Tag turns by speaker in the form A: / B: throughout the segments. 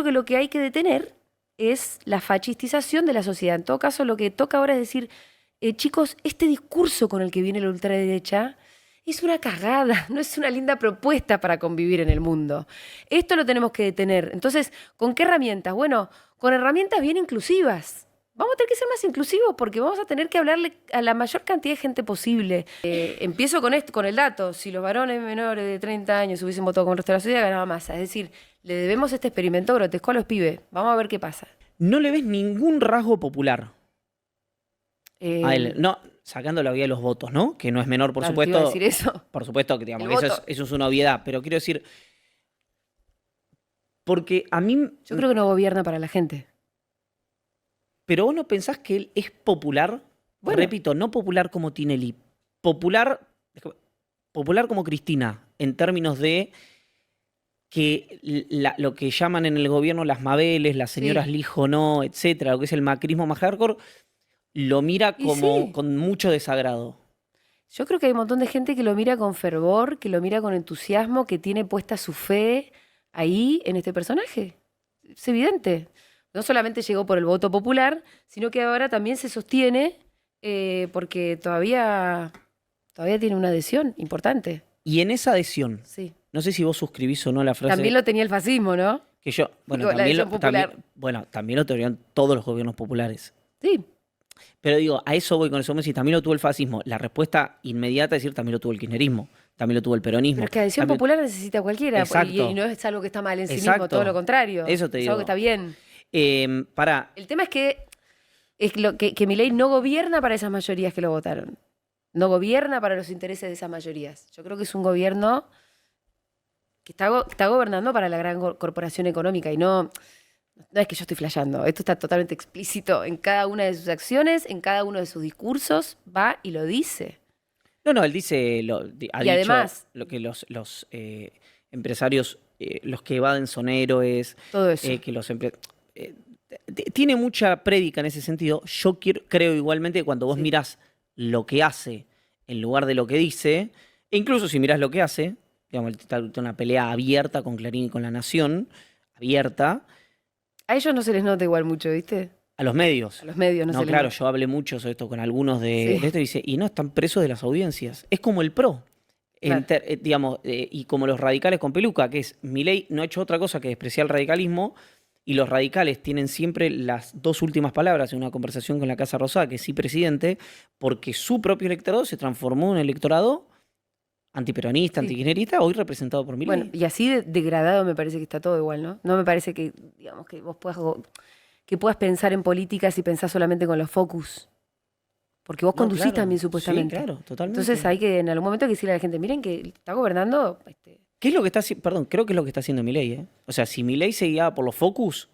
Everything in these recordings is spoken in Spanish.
A: que lo que hay que detener es la fascistización de la sociedad. En todo caso, lo que toca ahora es decir, chicos, este discurso con el que viene la ultraderecha es una cagada, no es una linda propuesta para convivir en el mundo. Esto lo tenemos que detener. Entonces, ¿con qué herramientas? Bueno, con herramientas bien inclusivas. Vamos a tener que ser más inclusivos porque vamos a tener que hablarle a la mayor cantidad de gente posible. Empiezo con esto, con el dato. Si los varones menores de 30 años hubiesen votado con el resto de la sociedad, ganaba masa. Es decir, le debemos este experimento grotesco a los pibes. Vamos a ver qué pasa.
B: No le ves ningún rasgo popular a él.
A: Eh,
B: No, sacando la vía de los votos, ¿no? Que no es menor, por
A: claro, te iba a
B: supuesto.
A: decir eso.
B: Por supuesto que, digamos,
A: El
B: que
A: voto.
B: eso es una obviedad. Pero quiero decir, porque a mí...
A: Yo creo que no gobierna para la gente.
B: Pero vos no pensás que él es popular.
A: Bueno.
B: Repito, no popular como Tinelli. Popular como Cristina, en términos de que lo que llaman en el gobierno las Mabeles, las señoras
A: Sí.
B: Lijo no, etcétera, lo que es el macrismo más hardcore, lo mira
A: Y
B: como
A: sí.
B: con mucho desagrado.
A: Yo creo que hay un montón de gente que lo mira con fervor, que lo mira con entusiasmo, que tiene puesta su fe ahí en este personaje. Es evidente. No solamente llegó por el voto popular, sino que ahora también se sostiene porque todavía tiene una adhesión importante.
B: Y en esa adhesión,
A: Sí.
B: no sé si vos suscribís o no la frase
A: También lo tenía el fascismo, ¿no?
B: que yo, bueno,
A: Digo, la adhesión popular.
B: también lo tuvieron todos los gobiernos populares.
A: Sí.
B: Pero digo, a eso voy con eso, si también lo tuvo el fascismo. La respuesta inmediata es decir, también lo tuvo el kirchnerismo, también lo tuvo el peronismo.
A: Pero es que adhesión
B: también...
A: popular necesita cualquiera.
B: Exacto.
A: Y no es algo que está mal en sí mismo,
B: Exacto.
A: todo lo contrario.
B: Eso te
A: es
B: digo.
A: algo que está bien.
B: Pará.
A: El tema es que Milei no gobierna para esas mayorías que lo votaron. No gobierna para los intereses de esas mayorías. Yo creo que es un gobierno que está gobernando para la gran corporación económica y no es que yo estoy flasheando. Esto está totalmente explícito en cada una de sus acciones, en cada uno de sus discursos, va y lo dice.
B: No, él dice, ha dicho
A: además,
B: lo que los empresarios, los que evaden son héroes.
A: Todo eso.
B: Que los tiene mucha prédica en ese sentido. Yo creo igualmente que cuando vos mirás lo que hace en lugar de lo que dice, e incluso si mirás lo que hace, digamos, está una pelea abierta con Clarín y con La Nación, abierta.
A: A ellos no se les nota igual mucho, ¿viste?
B: A los medios.
A: A los medios no se les
B: claro,
A: nota.
B: yo hablé mucho sobre esto con algunos de esto y dice, y no, están presos de las audiencias. Es como el PRO.
A: Claro.
B: Digamos, y como los radicales con peluca, que es Milei no ha hecho otra cosa que despreciar el radicalismo, y los radicales tienen siempre las dos últimas palabras en una conversación con la Casa Rosada, que sí, presidente, porque su propio electorado se transformó en un electorado antiperonista, antikirchnerista, hoy representado por Milei.
A: Bueno, y así degradado me parece que está todo igual, ¿no? No me parece que, digamos, que vos puedas pensar en política si pensás solamente con los focus. Porque vos conducís
B: claro.
A: también, supuestamente.
B: Sí, claro, totalmente.
A: Entonces hay que, en algún momento, hay que decirle a la gente, miren que está gobernando...
B: ¿Qué es lo que está haciendo? Perdón, creo que es lo que está haciendo Milei, ¿eh? O sea, si Milei se guiaba por los focus,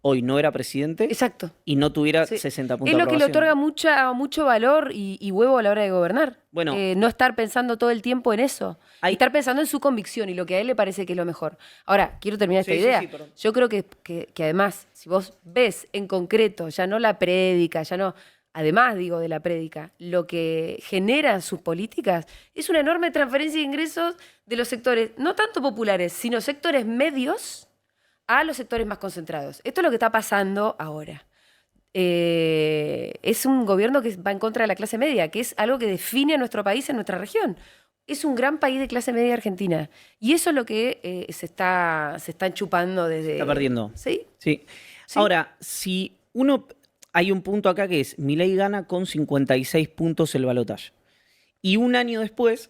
B: hoy no era presidente.
A: Exacto.
B: Y no tuviera 60 puntos
A: Es
B: de
A: lo que le
B: aprobación.
A: otorga mucho valor y huevo a la hora de gobernar.
B: Bueno.
A: No estar pensando todo el tiempo en eso. Estar pensando en su convicción y lo que a él le parece que es lo mejor. Ahora, quiero terminar esta idea. Yo creo que además, si vos ves en concreto, ya no la prédica, ya no... Además, digo, de la prédica, lo que generan sus políticas es una enorme transferencia de ingresos de los sectores, no tanto populares, sino sectores medios a los sectores más concentrados. Esto es lo que está pasando ahora. Es un gobierno que va en contra de la clase media, que es algo que define a nuestro país en nuestra región. Es un gran país de clase media Argentina. Y eso es lo que se está chupando desde...
B: Se está perdiendo.
A: ¿Sí?
B: Sí. Ahora, si uno... Hay un punto acá que es, Milei gana con 56 puntos el balotaje. Y un año después,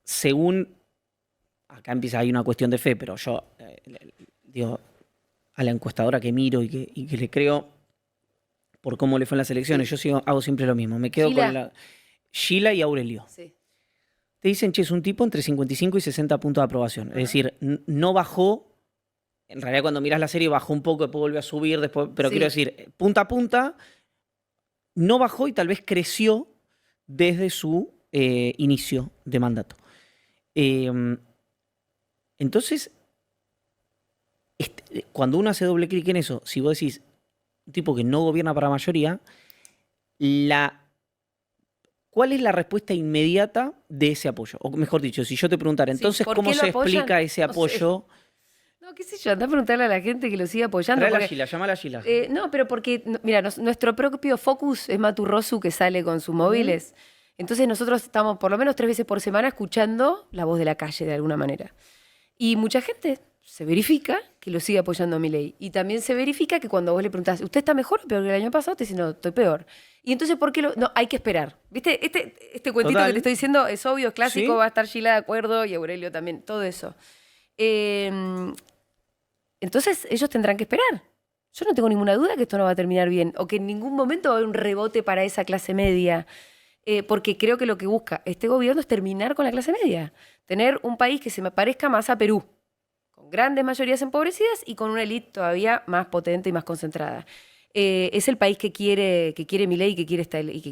B: según... Acá empieza, hay una cuestión de fe, pero yo digo a la encuestadora que miro y que le creo por cómo le fue en las elecciones, yo hago siempre lo mismo. Me quedo con Gila y Aurelio.
A: Sí.
B: Te dicen, che, es un tipo entre 55 y 60 puntos de aprobación. Es decir, no bajó. En realidad, cuando miras la serie, bajó un poco, después volvió a subir, después, pero quiero decir, punta a punta, no bajó y tal vez creció desde su inicio de mandato. Entonces, cuando uno hace doble clic en eso, si vos decís un tipo que no gobierna para la mayoría, ¿cuál es la respuesta inmediata de ese apoyo? O mejor dicho, si yo te preguntara, entonces, ¿cómo se explica ese apoyo?
A: No, qué sé yo, andá a preguntarle a la gente que lo siga apoyando.
B: Trae la
A: Porque,
B: Gila, llama a la Gila.
A: no, pero porque, mira, nuestro propio focus es Maturrosu que sale con sus móviles. Entonces nosotros estamos por lo menos 3 veces por semana escuchando la voz de la calle de alguna manera. Y mucha gente se verifica que lo sigue apoyando a Milei. Y también se verifica que cuando vos le preguntás, ¿usted está mejor o peor que el año pasado? Te dice, no, estoy peor. Y entonces, ¿por qué lo...? No, hay que esperar. ¿Viste? Este cuentito
B: Total.
A: que te estoy diciendo es obvio, es clásico,
B: Sí.
A: va a estar Gila de acuerdo y Aurelio también, todo eso. Eh, entonces, ellos tendrán que esperar. Yo no tengo ninguna duda que esto no va a terminar bien o que en ningún momento va a haber un rebote para esa clase media. Porque creo que lo que busca este gobierno es terminar con la clase media. Tener un país que se me parezca más a Perú, con grandes mayorías empobrecidas y con una élite todavía más potente y más concentrada. Es el país que quiere Milei y que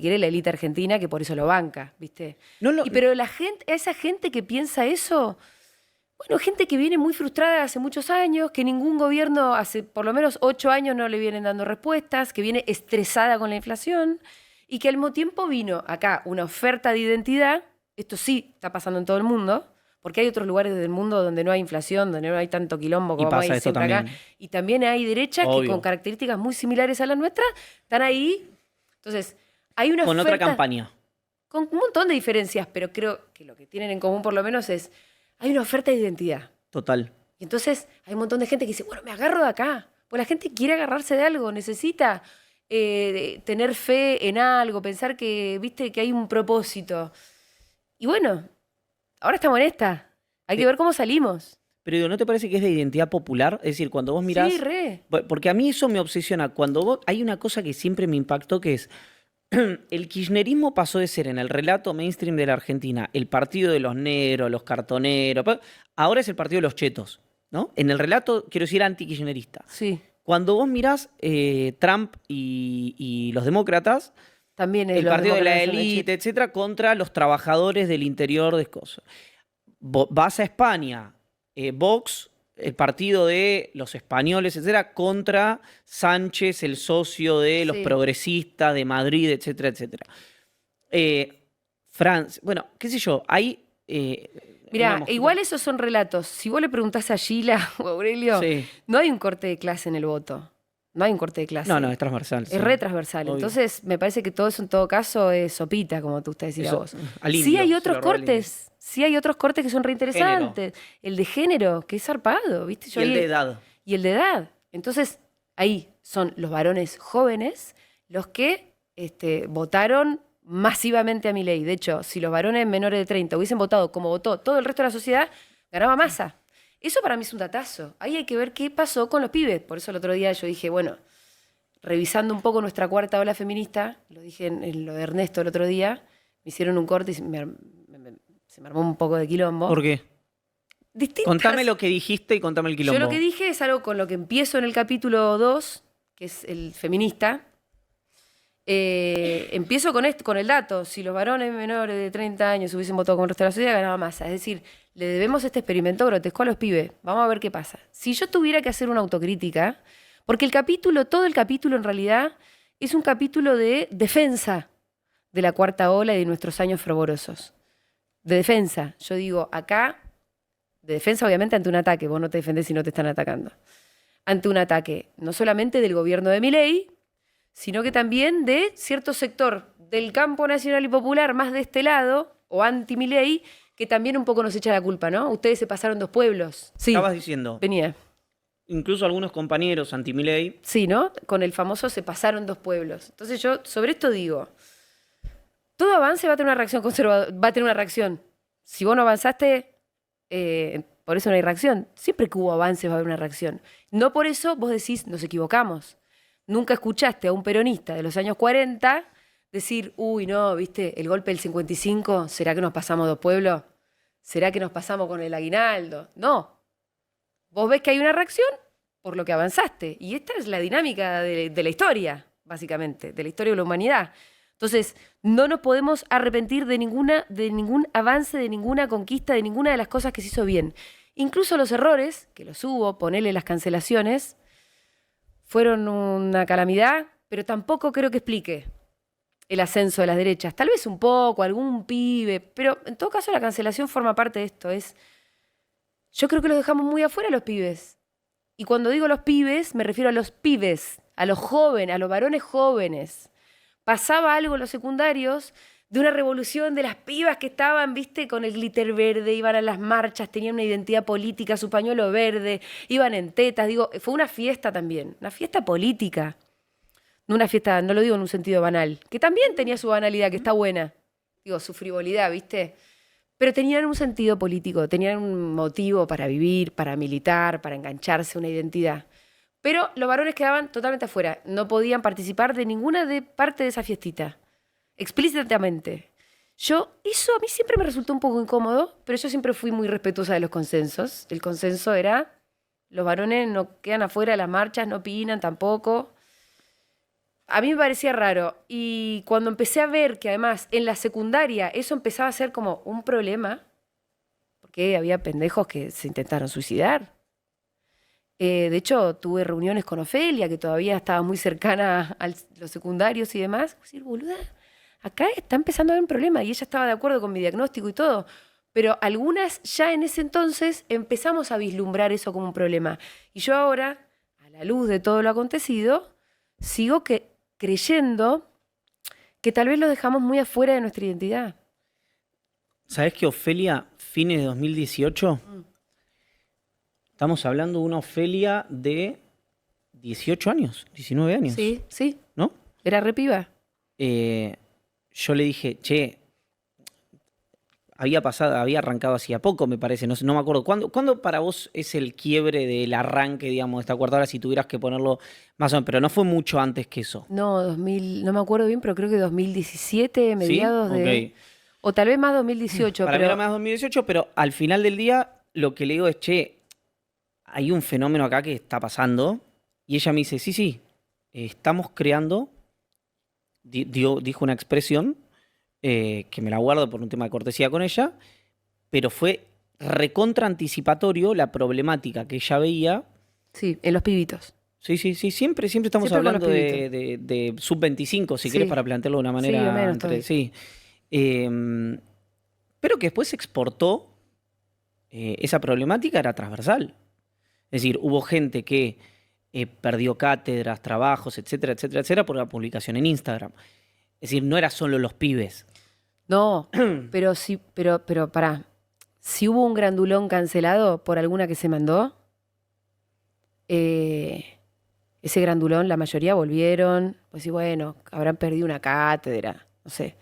A: quiere la élite argentina, que por eso lo banca, ¿viste?
B: No lo-
A: Pero esa gente que piensa eso, bueno, gente que viene muy frustrada hace muchos años, que ningún gobierno hace por lo menos 8 años no le vienen dando respuestas, que viene estresada con la inflación y que al mismo tiempo vino acá una oferta de identidad. Esto sí está pasando en todo el mundo, porque hay otros lugares del mundo donde no hay inflación, donde no hay tanto quilombo como
B: pasa
A: hay
B: esto
A: siempre acá.
B: también.
A: Y también hay derechas que
B: Obvio.
A: con características muy similares a las nuestras están ahí. Entonces, hay una
B: Con otra
A: oferta
B: campaña.
A: con un montón de diferencias, pero creo que lo que tienen en común por lo menos es, hay una oferta de identidad.
B: Total.
A: Y entonces hay un montón de gente que dice, bueno, me agarro de acá. Pues la gente quiere agarrarse de algo, necesita tener fe en algo, pensar que, viste, que hay un propósito. Y bueno, ahora estamos en esta. Hay que ver cómo salimos.
B: Pero digo, ¿no te parece que es de identidad popular? Es decir, cuando vos mirás...
A: Sí, re.
B: Porque a mí eso me obsesiona. Cuando vos... Hay una cosa que siempre me impactó que es... El kirchnerismo pasó de ser en el relato mainstream de la Argentina el partido de los negros, los cartoneros. Ahora es el partido de los chetos, ¿no? En el relato, quiero decir, anti-kirchnerista.
A: Sí,
B: Cuando vos mirás Trump y los demócratas,
A: también es
B: el
A: los
B: partido de la
A: demócratas son
B: élite, etcétera, contra los trabajadores del interior de cosas. Vas a España, Vox, el partido de los españoles, etcétera, contra Sánchez, el socio de los
A: Sí.
B: progresistas de Madrid, etcétera, etcétera. Francia, bueno, qué sé yo, hay...
A: Mirá,
B: una mojita-
A: igual esos son relatos. Si vos le preguntás a Gila o a Aurelio,
B: Sí.
A: no hay un corte de clase en el voto. No hay un corte de clase.
B: No, es transversal.
A: Es re transversal.
B: Obvio.
A: Entonces, me parece que todo eso en todo caso es sopita, como tú decías
B: Eso,
A: vos.
B: al
A: Sí
B: indio,
A: hay
B: se
A: otros
B: lo roba al indio.
A: cortes. Sí hay otros cortes que son reinteresantes. El de género, que es zarpado, ¿viste?
B: Y el de edad.
A: Y el de edad. Entonces, ahí son los varones jóvenes los que votaron masivamente a Milei. De hecho, si los varones menores de 30 hubiesen votado como votó todo el resto de la sociedad, ganaba Massa. Eso para mí es un datazo. Ahí hay que ver qué pasó con los pibes. Por eso el otro día yo dije, bueno, revisando un poco nuestra cuarta ola feminista, lo dije en lo de Ernesto el otro día, me hicieron un corte y se me armó un poco de quilombo.
B: ¿Por qué?
A: Distintas-
B: Contame lo que dijiste y contame el quilombo.
A: Yo lo que dije es algo con lo que empiezo en el capítulo 2, que es el feminista. Empiezo con esto, con el dato. Si los varones menores de 30 años hubiesen votado con el resto de la sociedad, ganaba Massa. Es decir, le debemos este experimento grotesco a los pibes. Vamos a ver qué pasa. Si yo tuviera que hacer una autocrítica, porque todo el capítulo en realidad es un capítulo de defensa de la cuarta ola y de nuestros años fervorosos. De defensa. Yo digo, acá, de defensa obviamente ante un ataque. Vos no te defendés si no te están atacando. Ante un ataque, no solamente del gobierno de Milei, sino que también de cierto sector del campo nacional y popular más de este lado, o anti-Milei, que también un poco nos echa la culpa, ¿no? Ustedes se pasaron 2 pueblos. Sí,
B: Estabas diciendo,
A: venía.
B: incluso algunos compañeros anti-Milei,
A: Sí, ¿no? Con el famoso se pasaron 2 pueblos. Entonces yo sobre esto digo, todo avance va a tener una reacción conservadora, va a tener una reacción. Si vos no avanzaste, por eso no hay reacción. Siempre que hubo avances va a haber una reacción. No por eso vos decís, nos equivocamos. Nunca escuchaste a un peronista de los años 40 decir, uy, no, ¿viste? El golpe del 55, ¿será que nos pasamos 2 pueblos? ¿Será que nos pasamos con el aguinaldo? No. Vos ves que hay una reacción por lo que avanzaste. Y esta es la dinámica de la historia, básicamente, de la historia de la humanidad. Entonces, no nos podemos arrepentir de ningún avance, de ninguna conquista, de ninguna de las cosas que se hizo bien. Incluso los errores, que los hubo, ponele las cancelaciones, fueron una calamidad, pero tampoco creo que explique el ascenso de las derechas. Tal vez un poco, algún pibe, pero en todo caso la cancelación forma parte de esto. Yo creo que los dejamos muy afuera los pibes. Y cuando digo los pibes, me refiero a los pibes, a los jóvenes, a los varones jóvenes. Pasaba algo en los secundarios de una revolución de las pibas que estaban, viste, con el glitter verde, iban a las marchas, tenían una identidad política, su pañuelo verde, iban en tetas. Digo, fue una fiesta también, una fiesta política. No una fiesta, no lo digo en un sentido banal, que también tenía su banalidad, que está buena. Digo, su frivolidad, viste. Pero tenían un sentido político, tenían un motivo para vivir, para militar, para engancharse a una identidad. Pero los varones quedaban totalmente afuera, no podían participar de ninguna parte de esa fiestita, explícitamente. Eso a mí siempre me resultó un poco incómodo, pero yo siempre fui muy respetuosa de los consensos. El consenso era, los varones no quedan afuera de las marchas, no opinan tampoco. A mí me parecía raro. Y cuando empecé a ver que además en la secundaria eso empezaba a ser como un problema, porque había pendejos que se intentaron suicidar. De hecho, tuve reuniones con Ofelia, que todavía estaba muy cercana a los secundarios y demás. Decir, boluda, acá está empezando a haber un problema. Y ella estaba de acuerdo con mi diagnóstico y todo. Pero algunas ya en ese entonces empezamos a vislumbrar eso como un problema. Y yo ahora, a la luz de todo lo acontecido, sigo creyendo que tal vez lo dejamos muy afuera de nuestra identidad.
B: ¿Sabés que Ofelia, fines de 2018? Estamos hablando de una Ofelia de 18 años, 19 años.
A: Sí, sí.
B: ¿No?
A: Era re piba.
B: Yo le dije, che, había arrancado hacía poco, me parece, no me acuerdo. ¿Cuándo para vos es el quiebre del arranque, digamos, de esta cuarta hora, si tuvieras que ponerlo más o menos? Pero no fue mucho antes que eso.
A: No, no me acuerdo bien, pero creo que 2017, mediados
B: ¿Sí?
A: de...
B: Okay.
A: O tal vez más 2018.
B: Para mí era más 2018, pero al final del día lo que le digo es, che, hay un fenómeno acá que está pasando. Y ella me dice, sí, estamos creando, dijo una expresión, que me la guardo por un tema de cortesía con ella, pero fue recontra anticipatorio la problemática que ella veía.
A: Sí, en los pibitos.
B: Sí, siempre estamos
A: Siempre
B: hablando de sub-25, si querés, para plantearlo de una manera.
A: Sí, o menos
B: sí. Pero que después se exportó, esa problemática era transversal. Es decir, hubo gente que perdió cátedras, trabajos, etcétera, por la publicación en Instagram. Es decir, no era solo los pibes.
A: No, pero sí, pero pará. Si hubo un grandulón cancelado por alguna que se mandó, ese grandulón, la mayoría volvieron, pues sí, bueno, habrán perdido una cátedra, no sé.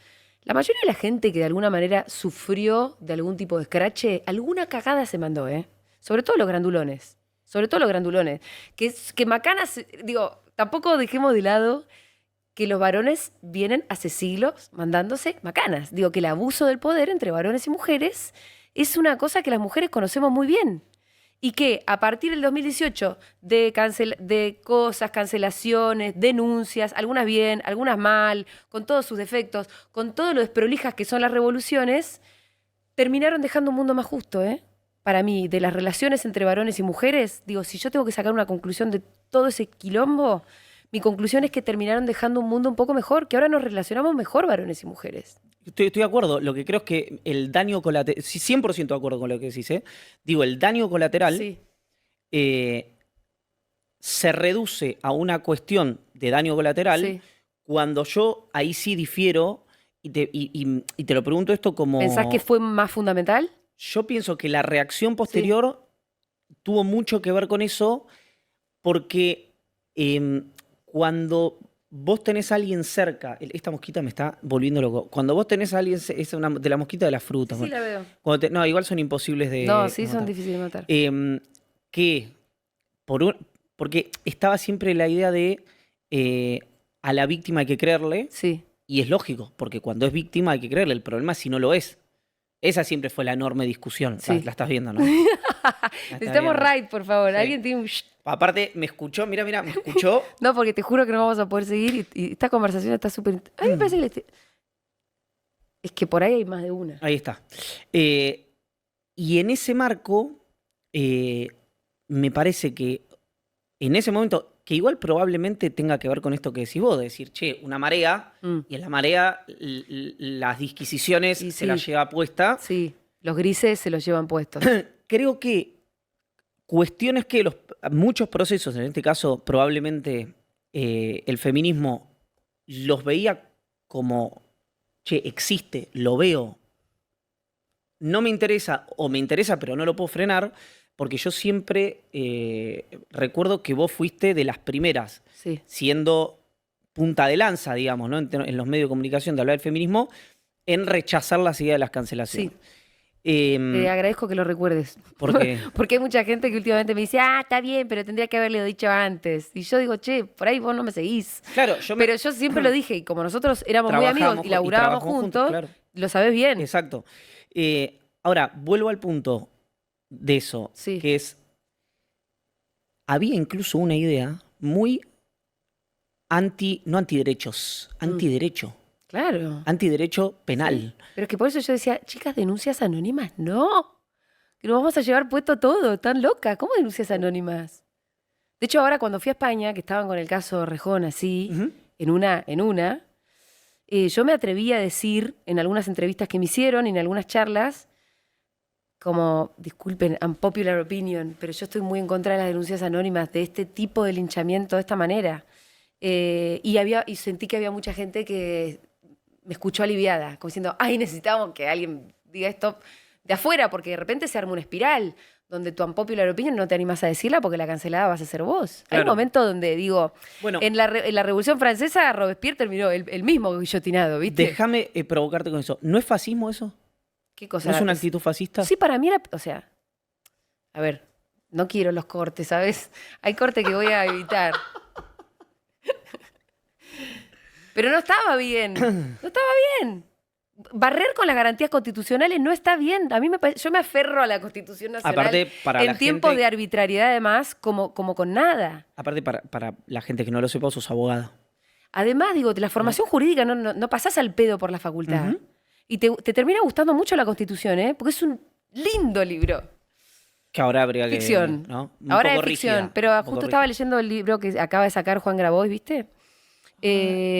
A: La mayoría de la gente que de alguna manera sufrió de algún tipo de escrache, alguna cagada se mandó, ¿eh? Sobre todo los grandulones. Que macanas, digo, tampoco dejemos de lado que los varones vienen hace siglos mandándose macanas. Digo, que el abuso del poder entre varones y mujeres es una cosa que las mujeres conocemos muy bien. Y que a partir del 2018 de cosas, cancelaciones, denuncias, algunas bien, algunas mal, con todos sus defectos, con todo lo desprolijas que son las revoluciones, terminaron dejando un mundo más justo, ¿eh? Para mí, de las relaciones entre varones y mujeres, digo, si yo tengo que sacar una conclusión de todo ese quilombo, mi conclusión es que terminaron dejando un mundo un poco mejor, que ahora nos relacionamos mejor varones y mujeres.
B: Estoy de acuerdo. Lo que creo es que el daño colateral, 100% de acuerdo con lo que decís, ¿eh? Digo, el daño colateral
A: Sí.
B: Se reduce a una cuestión de daño colateral,
A: Sí.
B: cuando yo ahí sí difiero, y te lo pregunto esto como...
A: ¿Pensás que fue más fundamental?
B: Yo pienso que la reacción posterior tuvo mucho que ver con eso, porque cuando vos tenés a alguien cerca, esta mosquita me está volviendo loco. Cuando vos tenés a alguien, es una de la mosquita de las frutas.
A: Sí, la veo.
B: No, igual son imposibles de
A: No, sí,
B: de
A: son
B: matar.
A: difíciles de matar.
B: Que porque estaba siempre la idea de a la víctima hay que creerle,
A: Sí.
B: y es lógico, porque cuando es víctima hay que creerle. El problema es si no lo es. Esa siempre fue la enorme discusión.
A: Sí.
B: La estás viendo, ¿no? La estás
A: Necesitamos
B: viendo.
A: right, por favor.
B: Sí.
A: Alguien tiene un...
B: Aparte, me escuchó, mira, me escuchó.
A: No, porque te juro que no vamos a poder seguir y esta conversación está súper... A mí me parece que es que por ahí hay más de una.
B: Ahí está. Y en ese marco, me parece que en ese momento, que igual probablemente tenga que ver con esto que decís vos, de decir, che, una marea, y en la marea las disquisiciones
A: Y
B: se
A: sí.
B: las lleva puesta.
A: Sí, los grises se los llevan puestos.
B: Creo que cuestiones que muchos procesos, en este caso probablemente el feminismo, los veía como, che, existe, lo veo, no me interesa o me interesa pero no lo puedo frenar, porque yo siempre recuerdo que vos fuiste de las primeras,
A: Sí.
B: siendo punta de lanza, digamos, ¿no? En los medios de comunicación de hablar del feminismo, en rechazar las ideas de las cancelaciones.
A: Sí. Te agradezco que lo recuerdes.
B: Porque,
A: Porque hay mucha gente que últimamente me dice, está bien, pero tendría que haberle dicho antes. Y yo digo, che, por ahí vos no me seguís.
B: claro,
A: Pero yo siempre lo dije, y como nosotros éramos muy amigos
B: Trabajábamos
A: y laburábamos
B: trabajamos
A: juntos,
B: claro.
A: lo sabés bien.
B: Exacto. Ahora, vuelvo al punto de eso,
A: Sí.
B: que es, había incluso una idea muy no antiderechos, antiderecho,
A: Claro.
B: antiderecho penal.
A: Sí. Pero es que por eso yo decía, chicas, denuncias anónimas, no. Que nos vamos a llevar puesto todo, tan loca. ¿Cómo denuncias anónimas? De hecho, ahora cuando fui a España, que estaban con el caso Rejón así,
B: Ujú.
A: en una, yo me atreví a decir en algunas entrevistas que me hicieron y en algunas charlas, como, disculpen, unpopular opinion, pero yo estoy muy en contra de las denuncias anónimas, de este tipo de linchamiento de esta manera. Y sentí que había mucha gente que me escuchó aliviada, como diciendo, ay, necesitamos que alguien diga esto de afuera, porque de repente se arma una espiral donde tu unpopular opinion no te animas a decirla porque la cancelada vas a ser vos. Hay un
B: Claro.
A: momento donde, digo,
B: Bueno,
A: en la Revolución Francesa, Robespierre terminó el mismo guillotinado, ¿viste?
B: déjame provocarte con eso. ¿No es fascismo eso?
A: ¿Qué cosa?
B: ¿No es una actitud fascista?
A: Sí, para mí era, o sea, a ver, no quiero los cortes, ¿sabes? Hay cortes que voy a evitar. Pero no estaba bien, no estaba bien. Barrer con las garantías constitucionales no está bien. A mí yo me aferro a la Constitución Nacional
B: Aparte, para la
A: en tiempos
B: gente,
A: de arbitrariedad, además, como con nada.
B: aparte para la gente que no lo sepa, vos sos abogada.
A: Además, digo, la formación jurídica no pasás al pedo por la facultad.
B: Ujú.
A: Y te termina gustando mucho la Constitución, ¿eh? Porque es un lindo libro.
B: Que ahora habría
A: Ficción.
B: que... ¿no? Un
A: Ahora es
B: poco
A: ficción,
B: rígida,
A: pero
B: un
A: justo
B: poco
A: estaba
B: rígida.
A: leyendo el libro que acaba de sacar Juan Grabois, ¿viste?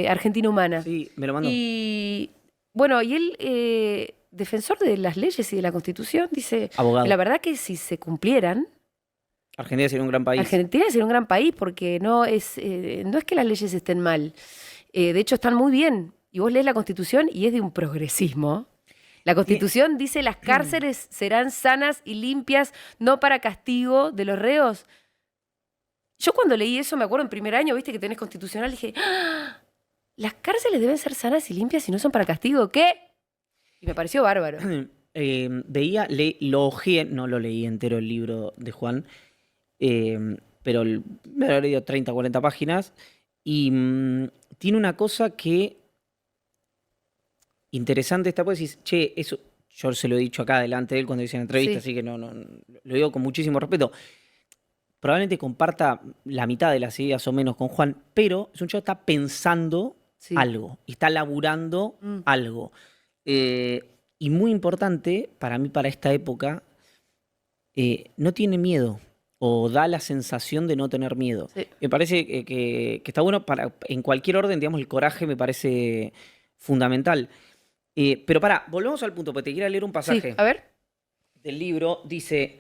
A: Argentina Humana.
B: Sí, me lo mandó.
A: Y bueno, y él, defensor de las leyes y de la Constitución, dice,
B: Abogado.
A: la verdad que si se cumplieran,
B: Argentina sería un gran país.
A: Argentina sería un gran país porque no es que las leyes estén mal. De hecho, están muy bien. Y vos lees la Constitución y es de un progresismo. La Constitución dice las cárceles serán sanas y limpias, no para castigo de los reos. Yo cuando leí eso, me acuerdo en primer año, viste que tenés constitucional, dije, ¡ah! Las cárceles deben ser sanas y limpias y no son para castigo. ¿Qué? Y me pareció bárbaro.
B: Lo ojeé, no lo leí entero el libro de Juan, pero me lo he leído 30, 40 páginas y tiene una cosa que interesante está, pues decís, che, eso yo se lo he dicho acá delante de él cuando hice la entrevista,
A: Sí.
B: así que no, lo digo con muchísimo respeto. Probablemente comparta la mitad de las ideas o menos con Juan, pero es un chico que está pensando
A: Sí.
B: algo, está laburando algo. Y muy importante para mí, para esta época, no tiene miedo o da la sensación de no tener miedo.
A: Sí.
B: Me parece que está bueno en cualquier orden, digamos, el coraje me parece fundamental. Pero volvemos al punto, porque te quiero leer un pasaje
A: Sí, a ver.
B: del libro. Dice,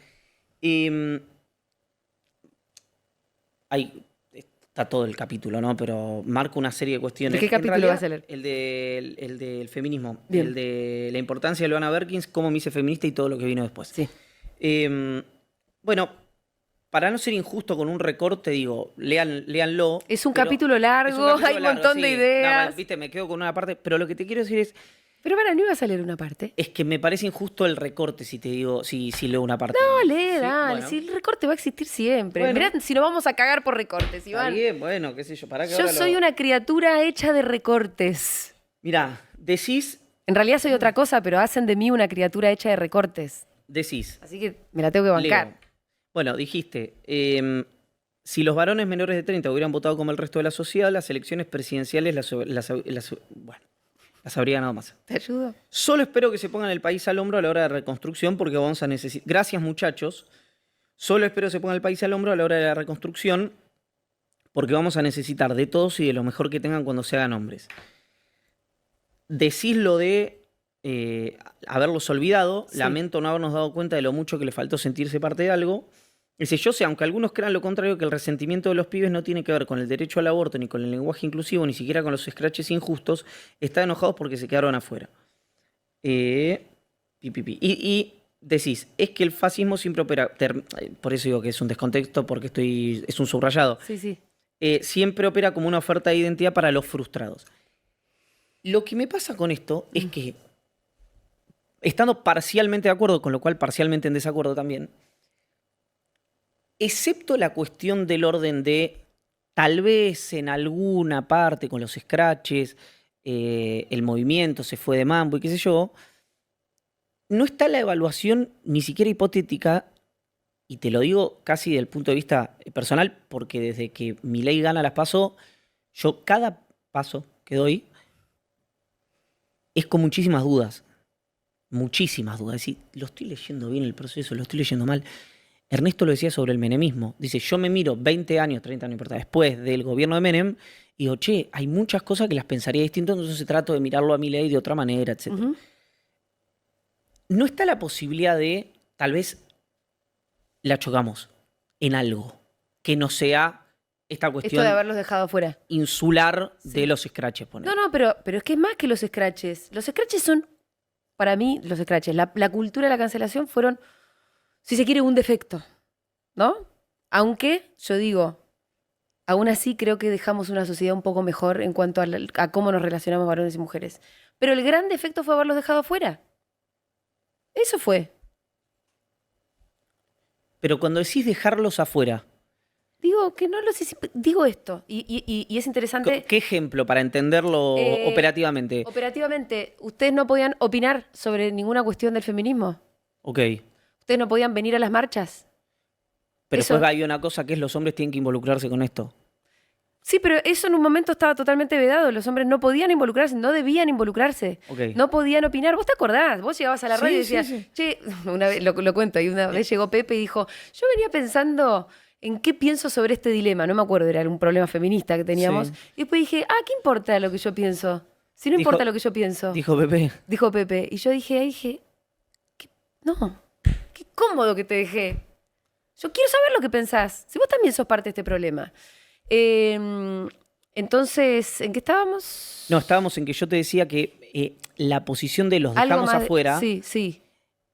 B: ahí está todo el capítulo, ¿no? Pero marca una serie de cuestiones.
A: ¿De qué
B: En
A: capítulo
B: realidad,
A: vas a leer?
B: El del feminismo.
A: Bien.
B: El de la importancia de Luana Berkins, cómo me hice feminista y todo lo que vino después.
A: Sí.
B: Bueno, para no ser injusto con un recorte, digo, léanlo.
A: Es un
B: pero
A: capítulo largo,
B: es un capítulo
A: hay un
B: largo,
A: montón de
B: sí.
A: ideas.
B: No, viste, me quedo con una parte, pero lo que te quiero decir
A: Pero para, ¿no ibas a leer una parte?
B: es que me parece injusto el recorte si te digo, si leo una parte.
A: No, lee,
B: Sí,
A: dale.
B: bueno.
A: Si el recorte va a existir siempre.
B: Bueno.
A: Mirá si nos vamos a cagar por recortes,
B: Está
A: Iván.
B: bien, bueno, qué sé yo, para que
A: Yo soy una criatura hecha de recortes.
B: Mirá, decís,
A: En realidad soy otra cosa, pero hacen de mí una criatura hecha de recortes. Así que me la tengo que bancar.
B: leo. Bueno, dijiste, si los varones menores de 30 hubieran votado como el resto de la sociedad, las elecciones presidenciales las habría ganado más.
A: ¿Te ayudo?
B: Solo espero que se pongan el país al hombro a la hora de reconstrucción porque vamos a necesitar... Gracias, muchachos. Solo espero que se pongan el país al hombro a la hora de la reconstrucción porque vamos a necesitar de todos y de lo mejor que tengan cuando se hagan hombres. Decís lo de haberlos olvidado.
A: Sí.
B: Lamento no habernos dado cuenta de lo mucho que le faltó sentirse parte de algo. Dice, yo sé, aunque algunos crean lo contrario, que el resentimiento de los pibes no tiene que ver con el derecho al aborto, ni con el lenguaje inclusivo, ni siquiera con los scratches injustos, están enojados porque se quedaron afuera. Y decís, es que el fascismo siempre opera, por eso digo que es un descontexto, porque es un subrayado,
A: Sí.
B: siempre opera como una oferta de identidad para los frustrados. Lo que me pasa con esto es que, estando parcialmente de acuerdo, con lo cual parcialmente en desacuerdo también, excepto la cuestión del orden de, tal vez en alguna parte con los scratches, el movimiento se fue de mambo y qué sé yo, no está la evaluación ni siquiera hipotética, y te lo digo casi desde el punto de vista personal, porque desde que Milei gana las PASO, yo cada paso que doy es con muchísimas dudas. Muchísimas dudas. Es decir, lo estoy leyendo bien el proceso, lo estoy leyendo mal. Ernesto lo decía sobre el menemismo. Dice, yo me miro 20 años, 30 años, no importa, después del gobierno de Menem, y digo, che, hay muchas cosas que las pensaría distinto, entonces trato de mirarlo a Milei de otra manera, etc. No está la posibilidad de, tal vez, la chocamos en algo que no sea esta cuestión
A: Esto de haberlos dejado afuera.
B: insular de los scratches, poner.
A: No, pero es que es más que los scratches. Los scratches son, para mí, los scratches. La cultura de la cancelación fueron, si se quiere, un defecto, ¿no? Aunque, yo digo, aún así creo que dejamos una sociedad un poco mejor en cuanto a cómo nos relacionamos varones y mujeres. Pero el gran defecto fue haberlos dejado afuera. Eso fue.
B: Pero cuando decís dejarlos afuera,
A: Digo que no los hicimos. Digo esto, y es interesante.
B: ¿qué ejemplo para entenderlo operativamente?
A: Operativamente, ustedes no podían opinar sobre ninguna cuestión del feminismo.
B: Ok.
A: Ustedes no podían venir a las marchas.
B: Pero
A: Eso.
B: después hay una cosa que es los hombres tienen que involucrarse con esto.
A: Sí, pero eso en un momento estaba totalmente vedado. Los hombres no podían involucrarse, no debían involucrarse.
B: Ok.
A: No podían opinar. ¿Vos te acordás? Vos llegabas a la
B: Sí,
A: radio y
B: sí,
A: decías,
B: sí.
A: che, una vez, lo cuento, y una vez llegó Pepe y dijo, yo venía pensando en qué pienso sobre este dilema. No me acuerdo, era un problema feminista que teníamos.
B: Sí.
A: Y después dije, ¿qué importa lo que yo pienso? Si no
B: Dijo-
A: importa lo que yo pienso.
B: Dijo Pepe.
A: Dijo Pepe. Y yo dije, no, qué cómodo que te dejé. Yo quiero saber lo que pensás. Si vos también sos parte de este problema. Entonces, ¿en qué estábamos?
B: No, estábamos en que yo te decía que la posición de los
A: Algo
B: dejamos
A: más
B: afuera.
A: Sí.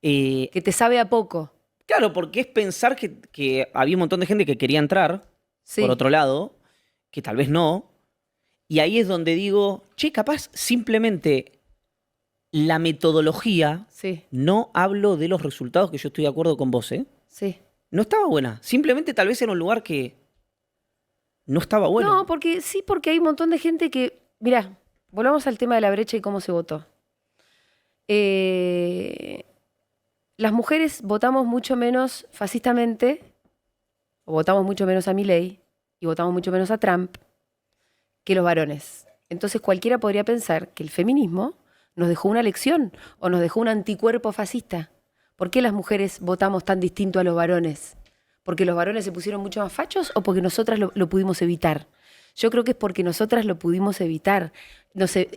B: eh,
A: Que te sabe a poco.
B: claro, porque es pensar que había un montón de gente que quería entrar,
A: Sí.
B: por otro lado, que tal vez no. Y ahí es donde digo, che, capaz simplemente la metodología,
A: Sí.
B: no hablo de los resultados, que yo estoy de acuerdo con vos, ¿eh?
A: Sí.
B: No estaba buena. Simplemente tal vez era un lugar que no estaba bueno.
A: No, porque hay un montón de gente que. Mirá, volvamos al tema de la brecha y cómo se votó. Las mujeres votamos mucho menos fascistamente, o votamos mucho menos a Milei, y votamos mucho menos a Trump, que los varones. Entonces cualquiera podría pensar que el feminismo nos dejó una lección o nos dejó un anticuerpo fascista. ¿Por qué las mujeres votamos tan distinto a los varones? ¿Porque los varones se pusieron mucho más fachos o porque nosotras lo pudimos evitar? Yo creo que es porque nosotras lo pudimos evitar.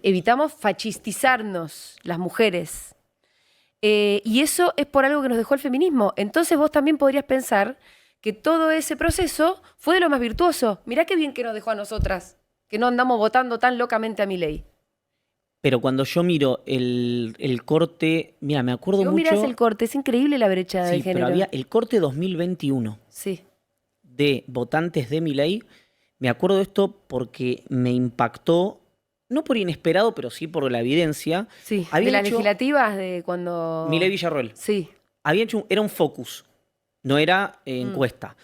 A: Evitamos fachistizarnos, las mujeres. Y eso es por algo que nos dejó el feminismo. Entonces vos también podrías pensar que todo ese proceso fue de lo más virtuoso. Mirá qué bien que nos dejó a nosotras, que no andamos votando tan locamente a Milei.
B: Pero cuando yo miro el corte, mira, me acuerdo
A: Si vos
B: mucho.
A: mirás el corte, es increíble la brecha de
B: Sí,
A: género.
B: pero había el corte 2021
A: Sí,
B: de votantes de Milei. Me acuerdo de esto porque me impactó, no por inesperado, pero sí por la evidencia.
A: sí.
B: Habían
A: De las
B: hecho-
A: legislativas de cuando...
B: Milei Villarroel.
A: Sí,
B: Había hecho era un focus, no era encuesta.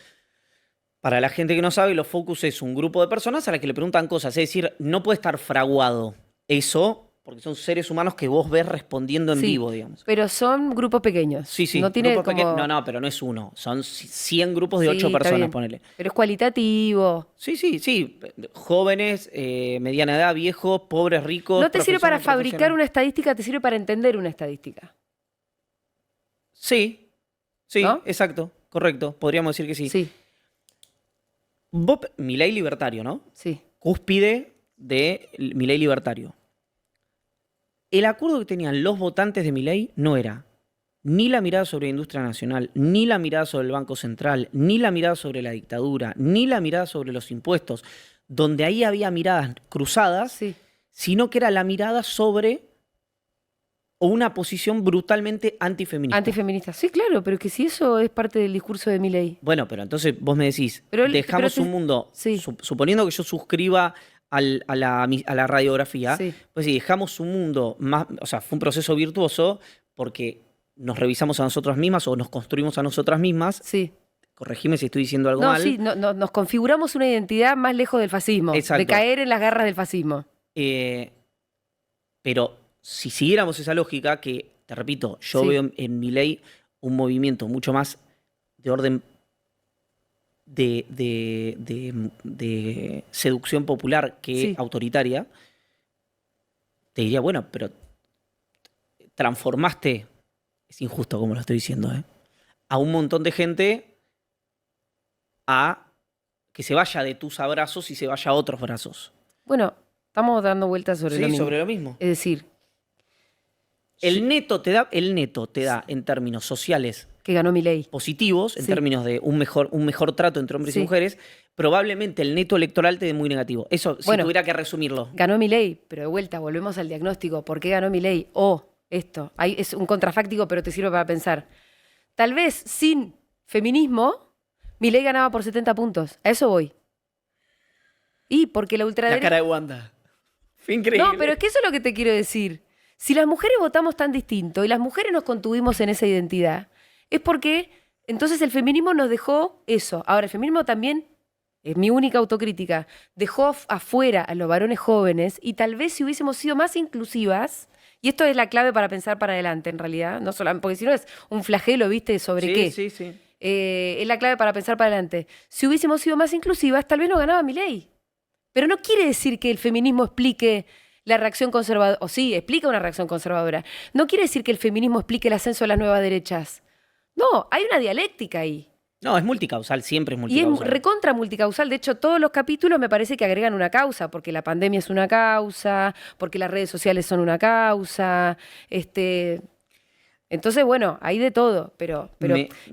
B: Para la gente que no sabe, los focus es un grupo de personas a las que le preguntan cosas. Es decir, no puede estar fraguado eso, porque son seres humanos que vos ves respondiendo en
A: sí.
B: vivo, digamos.
A: Pero son grupos pequeños.
B: Sí, sí.
A: No tiene
B: grupos
A: como...
B: pequeños. No, pero no es uno. Son 100 grupos de
A: Sí,
B: 8
A: está
B: personas,
A: bien.
B: ponele.
A: Pero es cualitativo.
B: Sí. Jóvenes, mediana edad, viejos, pobres, ricos.
A: No te sirve para
B: profesionales,
A: fabricar
B: profesionales.
A: una estadística, te sirve para entender una estadística.
B: Sí,
A: ¿No?
B: exacto, correcto. Podríamos decir que sí.
A: Sí,
B: Milei libertario, ¿no?
A: sí.
B: Cúspide de Milei libertario. El acuerdo que tenían los votantes de Milei no era ni la mirada sobre la industria nacional, ni la mirada sobre el Banco Central, ni la mirada sobre la dictadura, ni la mirada sobre los impuestos, donde ahí había miradas cruzadas,
A: Sí.
B: sino que era la mirada sobre una posición brutalmente antifeminista.
A: Antifeminista. Sí, claro, pero que si eso es parte del discurso de Milei.
B: Bueno, pero entonces vos me decís,
A: Pero
B: dejamos un mundo,
A: sí.
B: suponiendo que yo suscriba a la radiografía,
A: Sí.
B: pues sí, dejamos un mundo más, o sea, fue un proceso virtuoso porque nos revisamos a nosotras mismas o nos construimos a nosotras mismas.
A: Sí.
B: Corregime si estoy diciendo algo
A: No,
B: mal.
A: sí, nos configuramos una identidad más lejos del fascismo,
B: Exacto.
A: de caer en las garras del fascismo.
B: Pero si siguiéramos esa lógica, que, te repito, yo
A: Sí.
B: veo en Milei un movimiento mucho más de orden de seducción popular que
A: Sí.
B: autoritaria, te diría, bueno, pero transformaste, es injusto como lo estoy diciendo, a un montón de gente a que se vaya de tus abrazos y se vaya a otros brazos.
A: Bueno, estamos dando vueltas sobre lo
B: Sí,
A: mismo.
B: sobre lo mismo.
A: Es decir,
B: El neto te da en términos sociales
A: que ganó Milei.
B: positivos, en
A: Sí.
B: términos de un mejor trato entre hombres y
A: Sí.
B: mujeres, probablemente el neto electoral te dé muy negativo. Eso, si
A: Bueno.
B: tuviera que resumirlo.
A: Ganó Milei, pero de vuelta, volvemos al diagnóstico. ¿Por qué ganó Milei? Esto. Ahí es un contrafáctico, pero te sirve para pensar. Tal vez sin feminismo, Milei ganaba por 70 puntos. A eso voy. Y porque la
B: La
A: ultraderecha...
B: cara de Wanda. Fue increíble.
A: No, pero es que eso es lo que te quiero decir. Si las mujeres votamos tan distinto y las mujeres nos contuvimos en esa identidad, es porque entonces el feminismo nos dejó eso. Ahora, el feminismo también, es mi única autocrítica, dejó afuera a los varones jóvenes y tal vez si hubiésemos sido más inclusivas, y esto es la clave para pensar para adelante en realidad, no solamente, porque si no es un flagelo, ¿viste? ¿Sobre qué?
B: Sí, sí.
A: Es la clave para pensar para adelante. Si hubiésemos sido más inclusivas, tal vez no ganaba Milei. Pero no quiere decir que el feminismo explique la reacción conservadora, o sí, explica una reacción conservadora. No quiere decir que el feminismo explique el ascenso de las nuevas derechas. No, hay una dialéctica ahí.
B: No, es multicausal, siempre es
A: Y es
B: multicausal.
A: recontra multicausal. De hecho, todos los capítulos me parece que agregan una causa, porque la pandemia es una causa, porque las redes sociales son una causa. Entonces, bueno, hay de todo, pero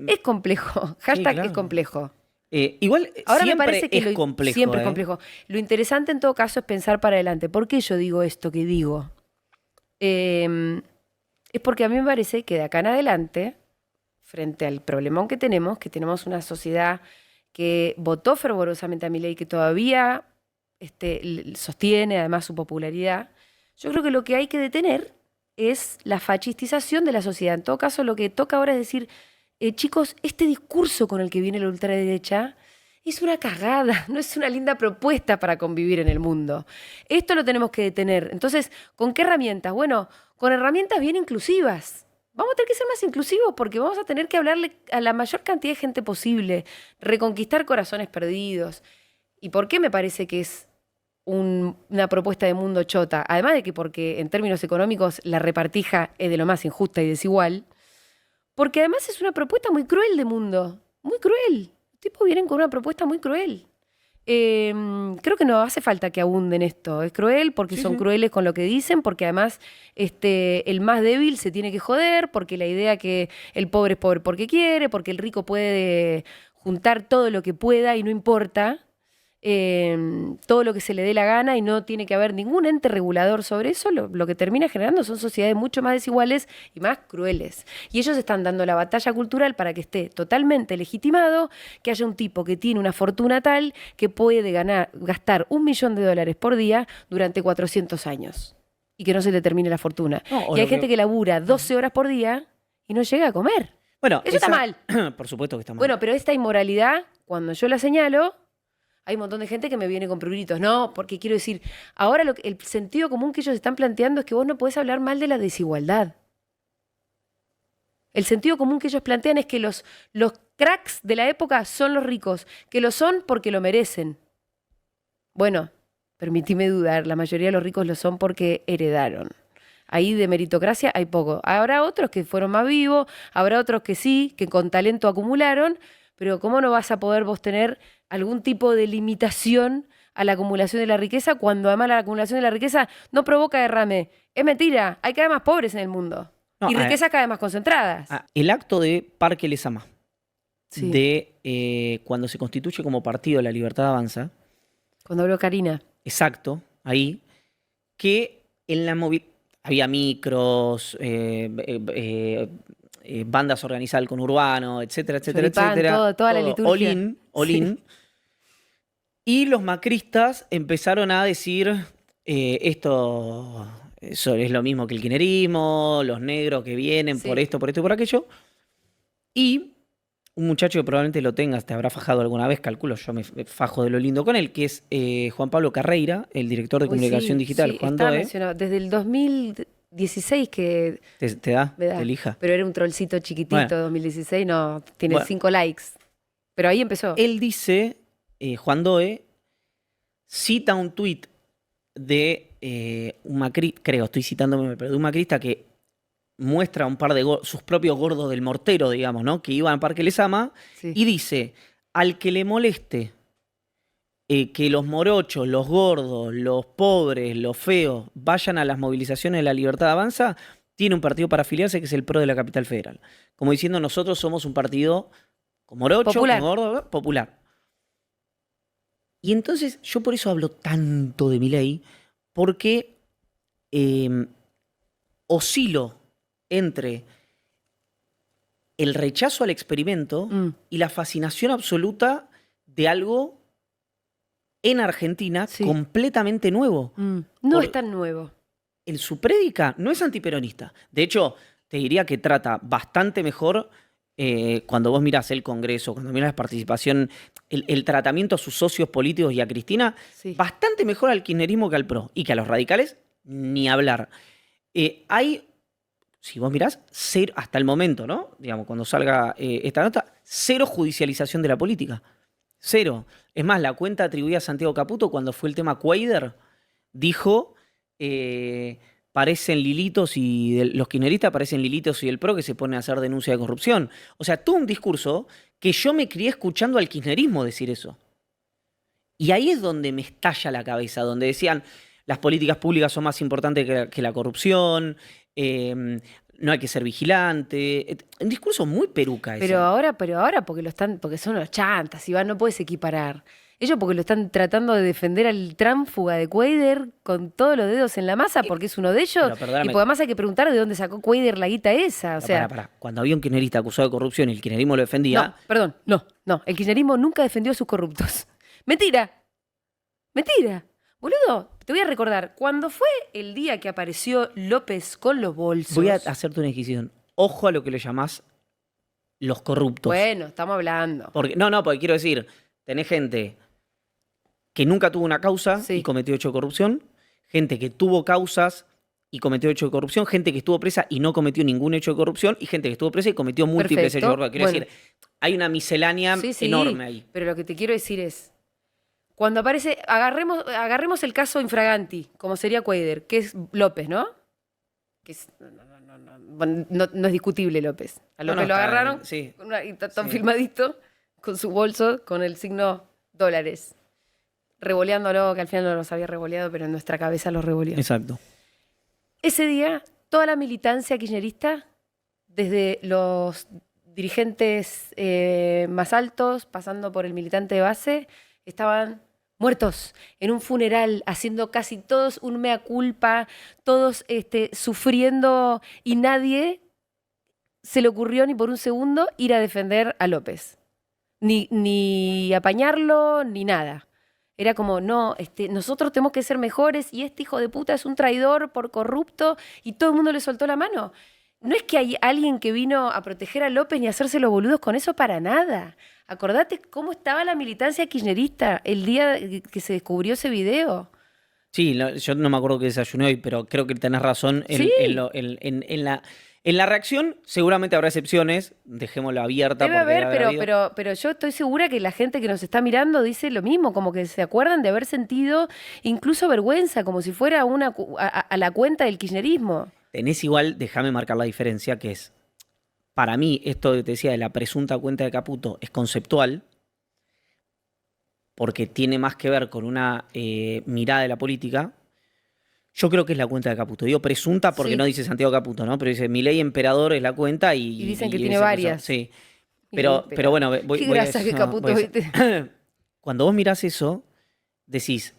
A: es complejo. Hashtag
B: claro.
A: es complejo.
B: Igual
A: Ahora
B: siempre
A: me parece que
B: es complejo.
A: Siempre es complejo. Lo interesante en todo caso es pensar para adelante. ¿Por qué yo digo esto que digo? Es porque a mí me parece que de acá en adelante, frente al problemón que tenemos una sociedad que votó fervorosamente a Milei, que todavía sostiene además su popularidad, yo creo que lo que hay que detener es la fascistización de la sociedad. En todo caso, lo que toca ahora es decir, chicos, este discurso con el que viene la ultraderecha es una cagada, no es una linda propuesta para convivir en el mundo. Esto lo tenemos que detener. Entonces, ¿con qué herramientas? Bueno, con herramientas bien inclusivas. Vamos a tener que ser más inclusivos porque vamos a tener que hablarle a la mayor cantidad de gente posible, reconquistar corazones perdidos. ¿Y por qué me parece que es una propuesta de mundo chota? Además de que porque en términos económicos la repartija es de lo más injusta y desigual, porque además es una propuesta muy cruel de mundo, muy cruel. Los tipos vienen con una propuesta muy cruel. Creo que no hace falta que abunden esto. Es cruel porque son crueles con lo que dicen, porque además el más débil se tiene que joder, porque la idea que el pobre es pobre porque quiere, porque el rico puede juntar todo lo que pueda y no importa todo lo que se le dé la gana y no tiene que haber ningún ente regulador sobre eso, lo que termina generando son sociedades mucho más desiguales y más crueles. Y ellos están dando la batalla cultural para que esté totalmente legitimado que haya un tipo que tiene una fortuna tal que puede gastar $1 millón por día durante 400 años y que no se le termine la fortuna.
B: No,
A: y hay gente que labura 12 horas por día y no llega a comer.
B: Bueno,
A: eso está mal.
B: Por supuesto que está mal.
A: Bueno, pero esta inmoralidad, cuando yo la señalo, hay un montón de gente que me viene con pruritos. No, porque quiero decir, ahora el sentido común que ellos están planteando es que vos no podés hablar mal de la desigualdad. El sentido común que ellos plantean es que los cracks de la época son los ricos, que lo son porque lo merecen. Bueno, permitime dudar, la mayoría de los ricos lo son porque heredaron. Ahí de meritocracia hay poco. Habrá otros que fueron más vivos, habrá otros que sí, que con talento acumularon, pero ¿cómo no vas a poder vos tener algún tipo de limitación a la acumulación de la riqueza cuando además la acumulación de la riqueza no provoca derrame? Es mentira, hay cada vez más pobres en el mundo.
B: No,
A: y riquezas cada vez más concentradas.
B: El acto de Parque Lezama,
A: Sí.
B: de cuando se constituye como partido La Libertad Avanza,
A: Cuando habló Karina.
B: exacto, ahí, que en la había micros, bandas organizadas con Urbano, etcétera, etcétera,
A: Choripán,
B: etcétera.
A: toda la liturgia.
B: All in, all
A: Sí.
B: in. Y los macristas empezaron a decir, esto eso es lo mismo que el kirchnerismo, los negros que vienen
A: Sí.
B: por esto y por aquello. Y un muchacho que probablemente lo tengas, te habrá fajado alguna vez, calculo, yo me fajo de lo lindo con él, que es Juan Pablo Carreira, el director de
A: Uy,
B: comunicación
A: sí,
B: digital.
A: sí,
B: Juan
A: estaba
B: Doe,
A: mencionado. Desde el 2016 que
B: te da,
A: me da.
B: te elija.
A: Pero era un trollcito chiquitito,
B: Bueno.
A: 2016, no, tiene
B: Bueno.
A: 5 likes. Pero ahí empezó.
B: Él dice, Juan Doe, cita un tuit de un macrista, creo, estoy citándome, pero de un macrista que muestra un par de sus propios gordos del mortero, digamos, ¿no? Que iban al Parque Lezama,
A: Sí.
B: y dice, al que le moleste que los morochos, los gordos, los pobres, los feos vayan a las movilizaciones de La Libertad Avanza, tiene un partido para afiliarse que es el PRO de la Capital Federal. Como diciendo, nosotros somos un partido con morocho,
A: Popular.
B: con gordo, popular. Y entonces yo por eso hablo tanto de Milei, porque oscilo entre el rechazo al experimento
A: Mm,
B: y la fascinación absoluta de algo en Argentina
A: Sí.
B: completamente nuevo.
A: No
B: Por-
A: es tan nuevo.
B: En su prédica no es antiperonista. De hecho, te diría que trata bastante mejor cuando vos mirás el Congreso, cuando mirás la participación, el tratamiento a sus socios políticos y a Cristina,
A: Sí.
B: bastante mejor al kirchnerismo que al PRO. Y que a los radicales, ni hablar. Hay, si vos mirás, cero, hasta el momento, ¿no? Digamos, cuando salga esta nota, cero judicialización de la política. Cero. Es más, la cuenta atribuida a Santiago Caputo, cuando fue el tema Cuader, dijo, parecen lilitos y los kirchneristas parecen lilitos y el PRO que se pone a hacer denuncia de corrupción. O sea, todo un discurso que yo me crié escuchando al kirchnerismo decir eso. Y ahí es donde me estalla la cabeza, donde decían, las políticas públicas son más importantes que la corrupción, no hay que ser vigilante. Un discurso muy peruca ese.
A: Pero ahora, porque son los chantas, Iván, no puedes equiparar. Ellos porque lo están tratando de defender al tránfuga de Cuader con todos los dedos en la masa, porque es uno de ellos.
B: Pero perdóname.
A: Y porque además hay que preguntar de dónde sacó Cuader la guita esa. O
B: No,
A: sea,
B: pará. Cuando había un kirchnerista acusado de corrupción y el kirchnerismo lo defendía,
A: no, perdón, no. El kirchnerismo nunca defendió a sus corruptos. Mentira. Boludo, te voy a recordar, cuando fue el día que apareció López con los bolsos.
B: voy a hacerte una disquisición. Ojo a lo que le llamás los corruptos.
A: Bueno, estamos hablando.
B: Porque quiero decir, tenés gente que nunca tuvo una causa
A: Sí.
B: y cometió hecho de corrupción, gente que tuvo causas y cometió hecho de corrupción, gente que estuvo presa y no cometió ningún hecho de corrupción, y gente que estuvo presa y cometió múltiples
A: Perfecto.
B: hechos de corrupción. Quiero
A: Bueno.
B: decir, hay una miscelánea
A: Sí,
B: enorme ahí.
A: Pero lo que te quiero decir es, cuando aparece, agarremos el caso Infraganti, como sería Cuader, que es López, ¿no? Que es, no es discutible López. A López lo
B: está
A: agarraron,
B: bien, sí.
A: y está tan
B: Sí.
A: filmadito, con su bolso, con el signo dólares, revoleándolo, que al final no los había revoleado, pero en nuestra cabeza los revoleó.
B: Exacto.
A: Ese día, toda la militancia kirchnerista, desde los dirigentes más altos, pasando por el militante de base, estaban muertos en un funeral, haciendo casi todos un mea culpa, todos sufriendo, y nadie se le ocurrió ni por un segundo ir a defender a López. Ni apañarlo, ni nada. Era como, no, nosotros tenemos que ser mejores y este hijo de puta es un traidor por corrupto, y todo el mundo le soltó la mano. No es que hay alguien que vino a proteger a López ni a hacerse los boludos con eso para nada. Acordate cómo estaba la militancia kirchnerista el día que se descubrió ese video.
B: Sí, yo no me acuerdo que desayuné hoy, pero creo que tenés razón
A: Sí.
B: en la reacción. Seguramente habrá excepciones, dejémosla abierta.
A: Debe
B: porque
A: haber,
B: debe haber habido.
A: pero yo estoy segura que la gente que nos está mirando dice lo mismo, como que se acuerdan de haber sentido incluso vergüenza, como si fuera a la cuenta del kirchnerismo.
B: Tenés igual, déjame marcar la diferencia, que es, para mí, esto que te decía de la presunta cuenta de Caputo es conceptual, porque tiene más que ver con una mirada de la política, Yo creo que es la cuenta de Caputo. Digo presunta porque no
A: Sí.
B: dice Santiago Caputo, ¿no? Pero dice Milei Emperador es la cuenta
A: Y dicen que
B: y
A: tiene
B: dice que eso.
A: varias.
B: Sí.
A: Milei
B: Pero
A: Emperador.
B: bueno,
A: Qué
B: voy a
A: grasa que
B: eso.
A: Caputo, ¿viste?
B: Cuando vos mirás eso, decís,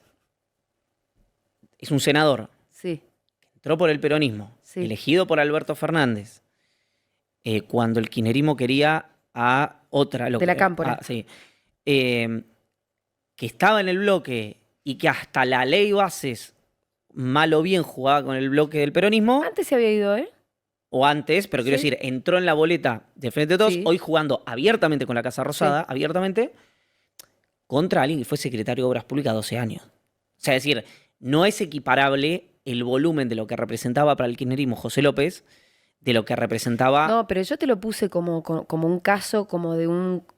B: es un senador,
A: Sí,
B: entró por el peronismo,
A: sí.
B: elegido por Alberto Fernández, cuando el kirchnerismo quería a otra,
A: De la Cámpora.
B: sí, eh, que estaba en el bloque y que hasta la ley bases, mal o bien, jugaba con el bloque del peronismo,
A: Antes se había ido, ¿eh?
B: o antes, pero quiero
A: Sí,
B: decir, entró en la boleta de Frente de Todos,
A: sí,
B: hoy jugando abiertamente con la Casa
A: sí.
B: Rosada, abiertamente, contra alguien que fue secretario de Obras Públicas 12 años. O sea, es decir, no es equiparable el volumen de lo que representaba para el kirchnerismo José López de lo que representaba,
A: No, pero yo te lo puse como un caso, como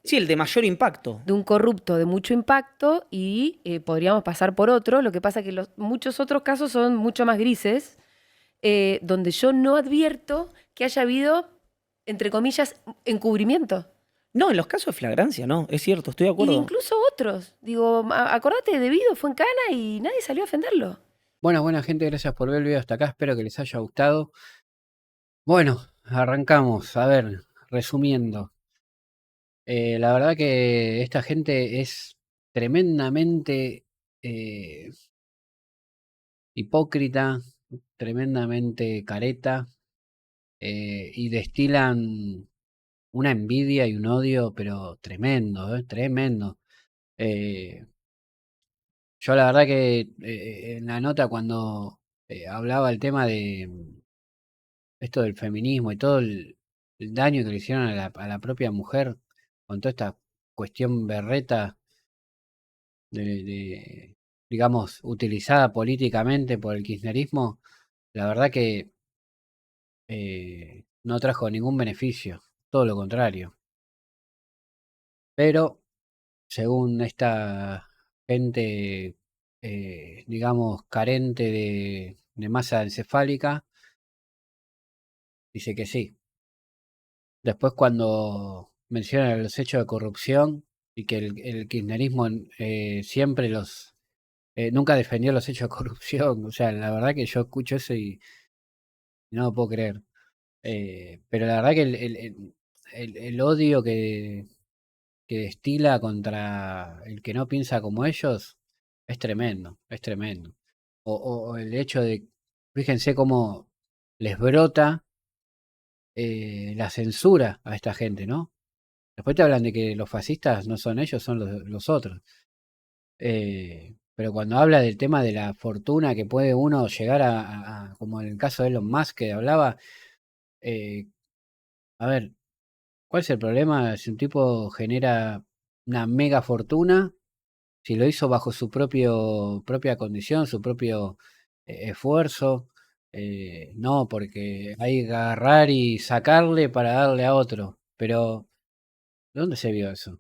B: sí, el de mayor impacto.
A: de un corrupto de mucho impacto y podríamos pasar por otro. Lo que pasa que muchos otros casos son mucho más grises, donde yo no advierto que haya habido, entre comillas, encubrimiento.
B: No, en los casos de flagrancia, no, es cierto, estoy de
A: Y
B: acuerdo.
A: incluso otros. Digo, acordate de Debido, fue en Cana y nadie salió a ofenderlo.
C: Bueno, buena gente, gracias por ver el video hasta acá, espero que les haya gustado. Bueno, arrancamos, a ver, resumiendo. La verdad que esta gente es tremendamente eh, hipócrita, tremendamente careta, y destilan una envidia y un odio, pero tremendo, tremendo. Eh, yo la verdad que en la nota cuando hablaba el tema de esto del feminismo y todo el daño que le hicieron a la propia mujer con toda esta cuestión berreta digamos, utilizada políticamente por el kirchnerismo, la verdad que no trajo ningún beneficio, todo lo contrario. Pero, según esta gente, digamos, carente de masa encefálica, dice que sí. Después cuando mencionan los hechos de corrupción y que el kirchnerismo siempre nunca defendió los hechos de corrupción, o sea, la verdad que yo escucho eso y no lo puedo creer. Pero la verdad que el odio que destila contra el que no piensa como ellos es tremendo, es tremendo. O el hecho de, fíjense cómo les brota la censura a esta gente, ¿no? Después te hablan de que los fascistas no son ellos, son los otros. Pero cuando habla del tema de la fortuna que puede uno llegar como en el caso de Elon Musk que hablaba, eh, a ver, ¿cuál es el problema si un tipo genera una mega fortuna? Si lo hizo bajo su propia condición, su propio esfuerzo, no, porque hay que agarrar y sacarle para darle a otro. Pero, ¿dónde se vio eso?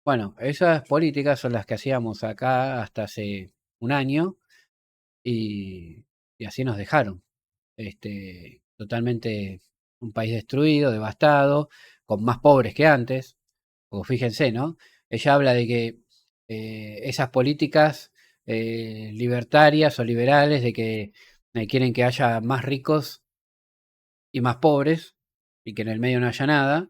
C: Bueno, esas políticas son las que hacíamos acá hasta hace un año y así nos dejaron. Totalmente un país destruido, devastado, con más pobres que antes. O fíjense, ¿no? Ella habla de que esas políticas libertarias o liberales, de que quieren que haya más ricos y más pobres y que en el medio no haya nada,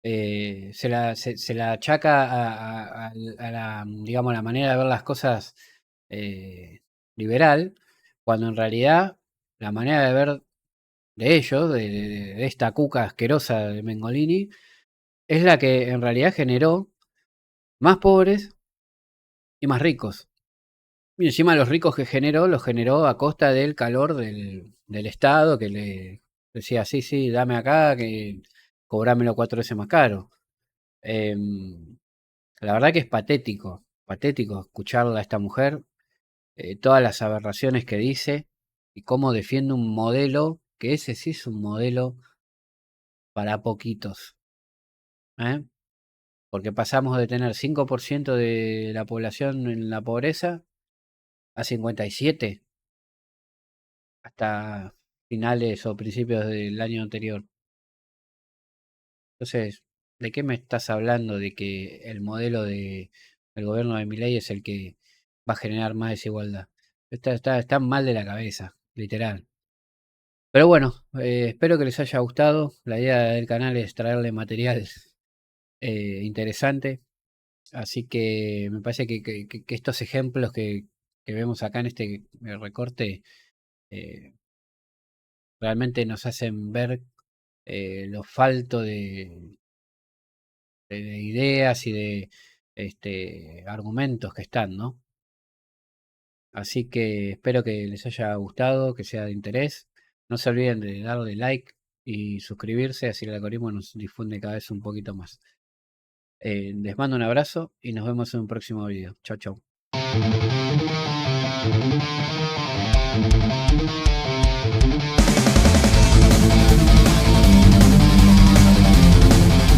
C: se la achaca a la, digamos, la manera de ver las cosas liberal, cuando en realidad la manera de ver de ellos, de esta cuca asquerosa de Mengolini, es la que en realidad generó más pobres y más ricos. Y encima los ricos que generó, los generó a costa del calor del Estado, que le decía, sí, sí, dame acá, que cobrámelo 4 veces más caro. Em, la verdad que es patético, patético escucharla a esta mujer, todas las aberraciones que dice y cómo defiende un modelo, que ese sí es un modelo para poquitos. ¿Eh? Porque pasamos de tener 5% de la población en la pobreza a 57% hasta finales o principios del año anterior. Entonces, ¿de qué me estás hablando de que el modelo del gobierno de Milei es el que va a generar más desigualdad? Están mal de la cabeza, literal. Pero bueno, espero que les haya gustado. La idea del canal es traerle material interesante. Así que me parece que estos ejemplos que vemos acá en este recorte realmente nos hacen ver lo falto de ideas y de argumentos que están, ¿no? Así que espero que les haya gustado, que sea de interés. No se olviden de darle like y suscribirse, así el algoritmo nos difunde cada vez un poquito más. Les mando un abrazo y nos vemos en un próximo video. Chau, chau.